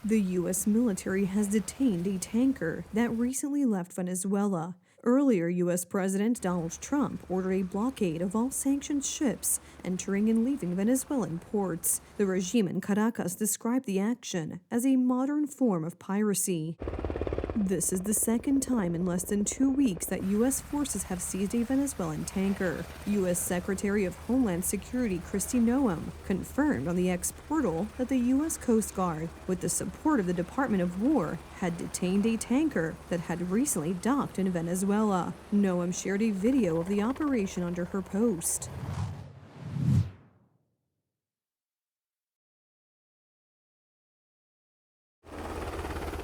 The U.S. military has detained a tanker that recently left Venezuela. Earlier, U.S. President Donald Trump ordered a blockade of all sanctioned ships entering and leaving Venezuelan ports. The regime in Caracas described the action as a modern form of piracy. This is the second time in less than 2 weeks that U.S. forces have seized a Venezuelan tanker. U.S. Secretary of Homeland Security Kristi Noem confirmed on the X portal that the U.S. Coast Guard, with the support of the Department of War, had detained a tanker that had recently docked in Venezuela. Noem shared a video of the operation under her post.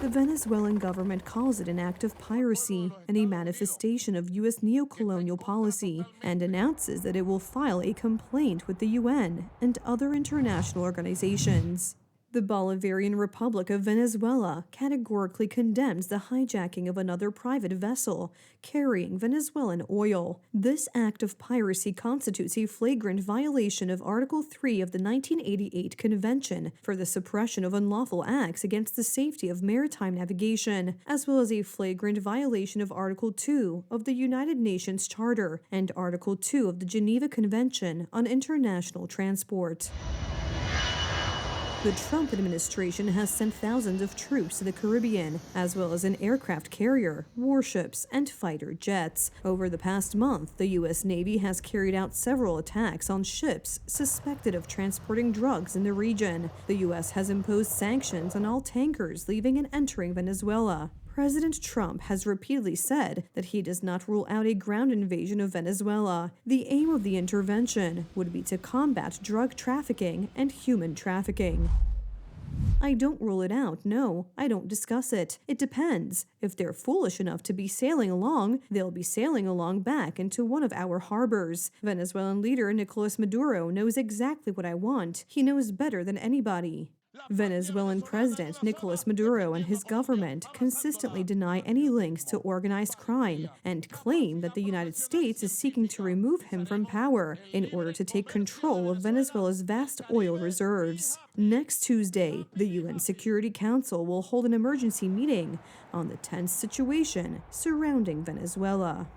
The Venezuelan government calls it an act of piracy and a manifestation of U.S. neocolonial policy, and announces that it will file a complaint with the UN and other international organizations. The Bolivarian Republic of Venezuela categorically condemns the hijacking of another private vessel carrying Venezuelan oil. This act of piracy constitutes a flagrant violation of Article 3 of the 1988 Convention for the Suppression of Unlawful Acts Against the Safety of Maritime Navigation, as well as a flagrant violation of Article 2 of the United Nations Charter and Article 2 of the Geneva Convention on International Transport. The Trump administration has sent thousands of troops to the Caribbean, as well as an aircraft carrier, warships, and fighter jets. Over the past month, the U.S. Navy has carried out several attacks on ships suspected of transporting drugs in the region. The U.S. has imposed sanctions on all tankers leaving and entering Venezuela. President Trump has repeatedly said that he does not rule out a ground invasion of Venezuela. The aim of the intervention would be to combat drug trafficking and human trafficking. I don't rule it out, no, I don't discuss it. It depends. If they're foolish enough to be sailing along, they'll be sailing along back into one of our harbors. Venezuelan leader Nicolas Maduro knows exactly what I want. He knows better than anybody. Venezuelan President Nicolas Maduro and his government consistently deny any links to organized crime and claim that the United States is seeking to remove him from power in order to take control of Venezuela's vast oil reserves. Next Tuesday, the UN Security Council will hold an emergency meeting on the tense situation surrounding Venezuela.